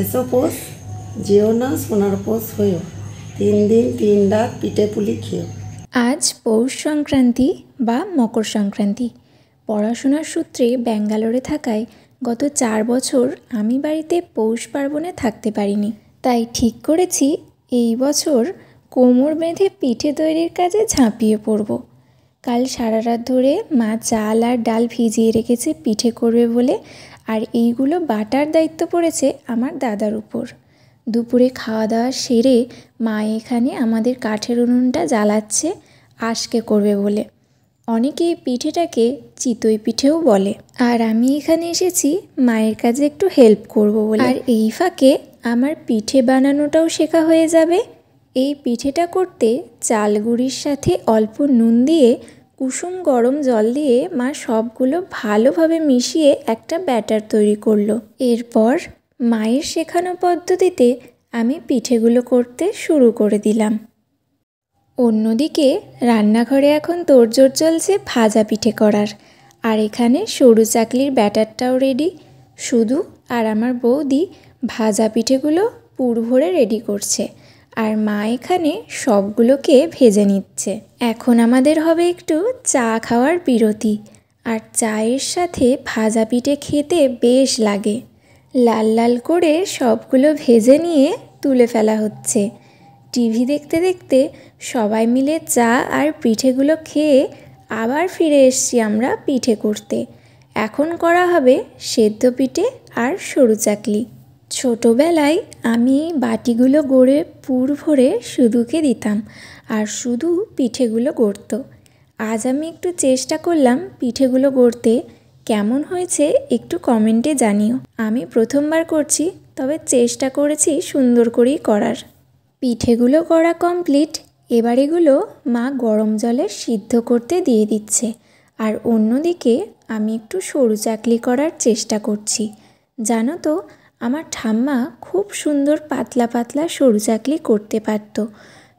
এসো পোষ, যেও না সোনার পোষ হয়েও, 3 দিন 3 রাত পিঠে পুলি খেয়েও। আজ পৌষ সংক্রান্তি বা মকর সংক্রান্তি। পড়াশোনার সূত্রে ব্যাঙ্গালোরে থাকায় গত 4 বছর আমি বাড়িতে পৌষ পার্বণে থাকতে পারিনি। তাই ঠিক করেছি এই বছর কোমর বেঁধে পিঠে তৈরির কাজে ঝাঁপিয়ে পড়ব। কাল সারা রাত ধরে মা চাল আর ডাল ভিজিয়ে রেখেছে পিঠে করবে বলে, আর এইগুলো বাটার দায়িত্ব পড়েছে আমার দাদার উপর। দুপুরে খাওয়া দাওয়া সেরে মা এখানে আমাদের কাঠের উনুনটা জ্বালাচ্ছে আজকে করবে বলে। অনেকে এই পিঠেটাকে চিতই পিঠেও বলে। আর আমি এখানে এসেছি মায়ের কাজে একটু হেল্প করব বলে। আর এই ফাঁকে আমার পিঠে বানানোটাও শেখা হয়ে যাবে। এই পিঠেটা করতে চাল গুঁড়ির সাথে অল্প নুন দিয়ে কুসুম গরম জল দিয়ে মা সবগুলো ভালোভাবে মিশিয়ে একটা ব্যাটার তৈরি করলো। এরপর মায়ের শেখানো পদ্ধতিতে আমি পিঠেগুলো করতে শুরু করে দিলাম। অন্যদিকে রান্নাঘরে এখন তোড়জোড় চলছে ভাজা পিঠে করার। আর এখানে সরু চাকলির ব্যাটারটাও রেডি। শুধু আর আমার বৌদি ভাজা পিঠেগুলো পুর ভরে রেডি করছে, আর মা এখানে সবগুলোকে ভেজে নিচ্ছে। এখন আমাদের হবে একটু চা খাওয়ার বিরতি। আর চায়ের সাথে ভাজা পিঠে খেতে বেশ লাগে। লাল লাল করে সবগুলো ভেজে নিয়ে তুলে ফেলা হচ্ছে। টিভি দেখতে দেখতে সবাই মিলে চা আর পিঠেগুলো খেয়ে আবার ফিরে এসছি আমরা পিঠে করতে। এখন করা হবে সেদ্ধ পিঠে আর সরু চাকলি। ছোটোবেলায় আমি বাটিগুলো গড়ে পুর ভরে শুধুকে দিতাম, আর শুধু পিঠেগুলো গড়ত। আজ আমি একটু চেষ্টা করলাম পিঠেগুলো গড়তে। কেমন হয়েছে একটু কমেন্টে জানিও। আমি প্রথমবার করছি, তবে চেষ্টা করেছি সুন্দর করেই করার। পিঠেগুলো করা কমপ্লিট। এবার এগুলো মা গরম জলে সিদ্ধ করতে দিয়ে দিচ্ছে। আর অন্যদিকে আমি একটু সরু চাকলি করার চেষ্টা করছি। জানো তো, আমার ঠাম্মা খুব সুন্দর পাতলা পাতলা সরু চাকলি করতে পারত।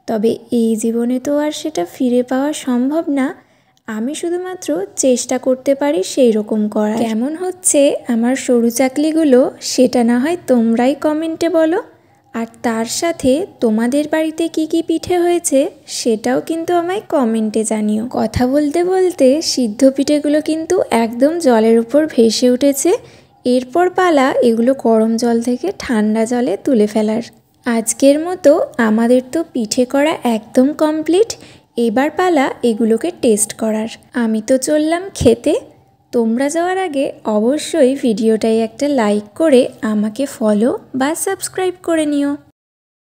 তবে এই জীবনে তো আর সেটা ফিরে পাওয়া সম্ভব না। আমি শুধুমাত্র চেষ্টা করতে পারি সেই রকম করা। কেমন হচ্ছে আমার সরু চাকলিগুলো সেটা না হয় তোমরাই কমেন্টে বলো। আর তার সাথে তোমাদের বাড়িতে কি কি পিঠে হয়েছে সেটাও কিন্তু আমায় কমেন্টে জানিও। কথা বলতে বলতে সিদ্ধ পিঠেগুলো কিন্তু একদম জলের উপর ভেসে উঠেছে। এরপর পালা এগুলো গরম জল থেকে ঠান্ডা জলে তুলে ফেলার। আজকের মতো আমাদের তো পিঠে করা একদম কমপ্লিট। এবার পালা এগুলোকে টেস্ট করার। আমি তো চললাম খেতে। তোমরা যাওয়ার আগে অবশ্যই ভিডিওটায় একটা লাইক করে আমাকে ফলো বা সাবস্ক্রাইব করে নিও।